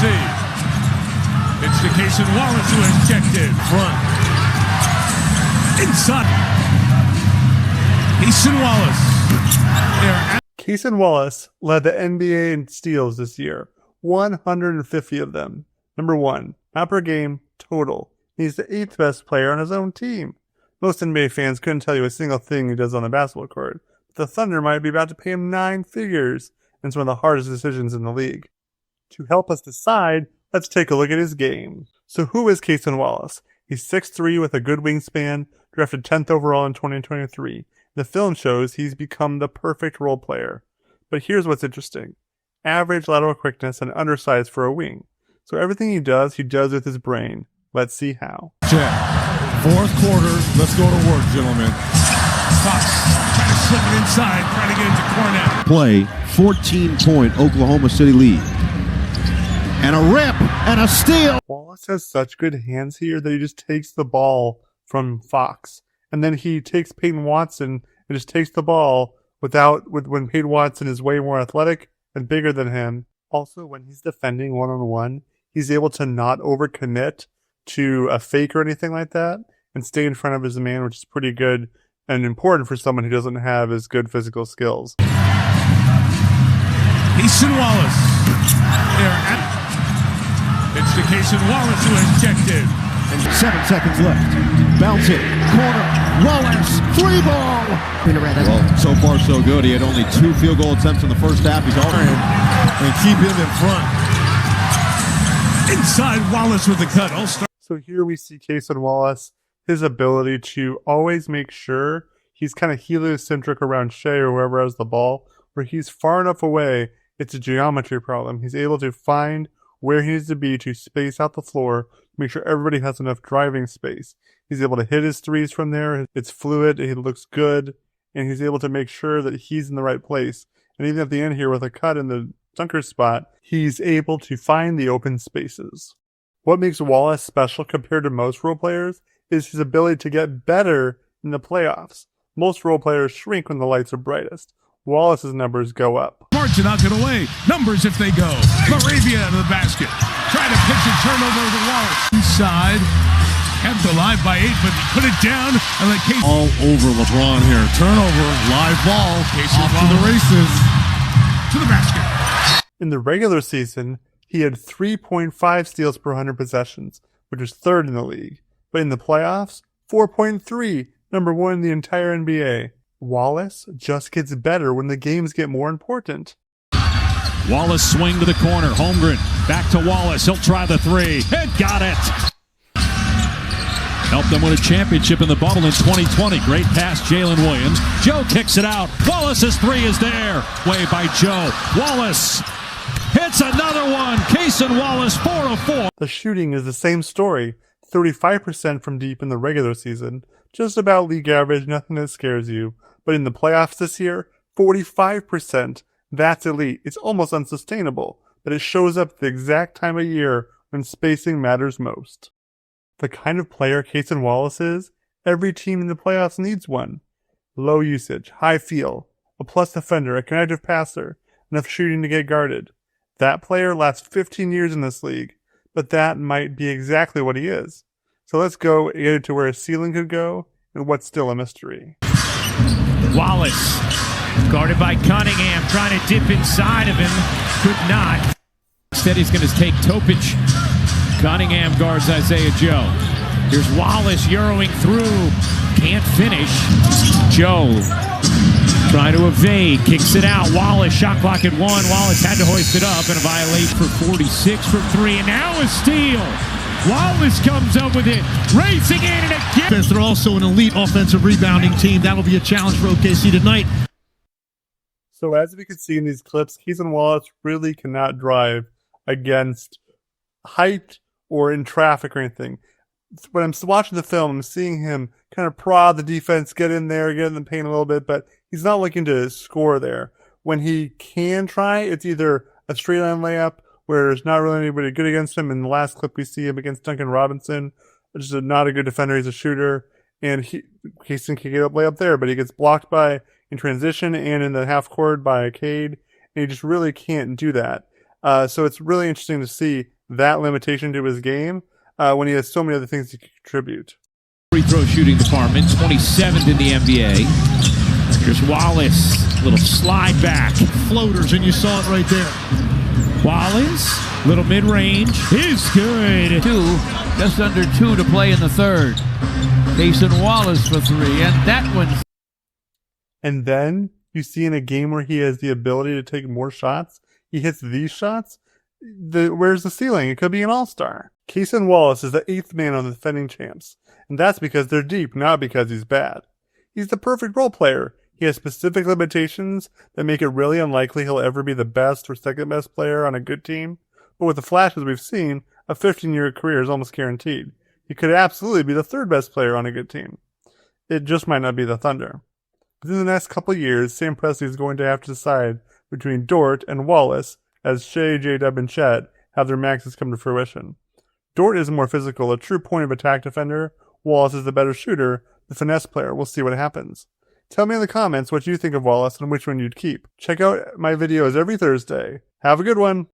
see. It's to Cason Wallace who has checked in. Front. Inside. Cason Wallace. Cason Wallace led the NBA in steals this year. 150 of them. Number 1. Not per game, total. He's the 8th best player on his own team. Most NBA fans couldn't tell you a single thing he does on the basketball court. But the Thunder might be about to pay him 9 figures. And it's one of the hardest decisions in the league. To help us decide, let's take a look at his game. So who is Cason Wallace? He's 6'3" with a good wingspan, drafted 10th overall in 2023. The film shows he's become the perfect role player. But here's what's interesting. Average lateral quickness and undersized for a wing. So everything he does with his brain. Let's see how. Check. Fourth quarter. Let's go to work, gentlemen. Fox trying to slip it inside, trying to get into Cornette. Play, 14-point Oklahoma City lead. And a rip and a steal. Wallace has such good hands here that he just takes the ball from Fox. And then he takes Peyton Watson and just takes the ball when Peyton Watson is way more athletic and bigger than him. Also, when he's defending one-on-one, he's able to not overcommit to a fake or anything like that and stay in front of his man, which is pretty good and important for someone who doesn't have as good physical skills. Cason Wallace. It's to Cason Wallace who has checked in. 7 seconds left. Bounce it. Corner. Wallace. 3 ball. Well, so far so good. He had only 2 field goal attempts in the first half. He's already and keep him in front. Inside Wallace with the cut. So here we see Cason Wallace, his ability to always make sure he's kind of heliocentric around Shea or whoever has the ball, where he's far enough away, it's a geometry problem. He's able to find where he needs to be to space out the floor, make sure everybody has enough driving space. He's able to hit his threes from there. It's fluid. It looks good. And he's able to make sure that he's in the right place. And even at the end here with a cut in the dunker spot, he's able to find the open spaces. What makes Wallace special compared to most role players is his ability to get better in the playoffs. Most role players shrink when the lights are brightest. Wallace's numbers go up. March and knock it away. Numbers if they go. Moravia to the basket. Try to pitch and turnover to Wallace. Inside. Kept alive by 8, but put it down. And let Cason all over LeBron here. Turnover. Live ball. Cason off to the races. To the basket. In the regular season, he had 3.5 steals per 100 possessions, which was 3rd in the league. But in the playoffs, 4.3, number 1 in the entire NBA. Wallace just gets better when the games get more important. Wallace swing to the corner. Holmgren back to Wallace. He'll try the 3. And got it. Helped them win a championship in the bubble in 2020. Great pass, Jalen Williams. Joe kicks it out. Wallace's 3 is there. Way by Joe. Wallace hits another one. Cason Wallace, 4 of 4. The shooting is the same story. 35% from deep in the regular season. Just about league average, nothing that scares you. But in the playoffs this year, 45%. That's elite. It's almost unsustainable. But it shows up at the exact time of year when spacing matters most. The kind of player Cason Wallace is, every team in the playoffs needs one. Low usage, high feel, a plus defender, a connective passer, enough shooting to get guarded. That player lasts 15 years in this league, but that might be exactly what he is. So let's go get to where his ceiling could go and what's still a mystery. Wallace, guarded by Cunningham, trying to dip inside of him. Could not. Instead, he's going to take Topic. Cunningham guards Isaiah Joe. Here's Wallace Euroing through. Can't finish. Joe trying to evade. Kicks it out. Wallace, shot clock at 1. Wallace had to hoist it up and a violate for 46 from 3. And now a steal. Wallace comes up with it, racing in and again. They're also an elite offensive rebounding team. That'll be a challenge for OKC tonight. So as we can see in these clips, Cason Wallace really cannot drive against height or in traffic or anything. When I'm watching the film, I'm seeing him kind of prod the defense, get in there, get in the paint a little bit, but he's not looking to score there. When he can try, it's either a straight line layup where there's not really anybody good against him. In the last clip we see him against Duncan Robinson, which is not a good defender. He's a shooter, and Cason can get up layup there, but he gets blocked by in transition and in the half court by Cade, and he just really can't do that. So it's really interesting to see that limitation to his game when he has so many other things to contribute. Free throw shooting department, 27th in the NBA. Here's Wallace, little slide back. Floaters, and you saw it right there. Wallace, little mid-range, is good. Just under 2 to play in the third. Cason Wallace for 3, and that one's... And then you see in a game where he has the ability to take more shots, he hits these shots. Where's the ceiling? It could be an all-star. Cason Wallace is the 8th man on the defending champs, and that's because they're deep, not because he's bad. He's the perfect role player. He has specific limitations that make it really unlikely he'll ever be the best or second best player on a good team, but with the flashes we've seen, a 15-year career is almost guaranteed. He could absolutely be the 3rd best player on a good team. It just might not be the Thunder. Within the next couple of years, Sam Presti is going to have to decide between Dort and Wallace as Shea, J-Dub, and Chet have their maxes come to fruition. Dort is more physical, a true point of attack defender. Wallace is the better shooter, the finesse player. We'll see what happens. Tell me in the comments what you think of Wallace and which one you'd keep. Check out my videos every Thursday. Have a good one.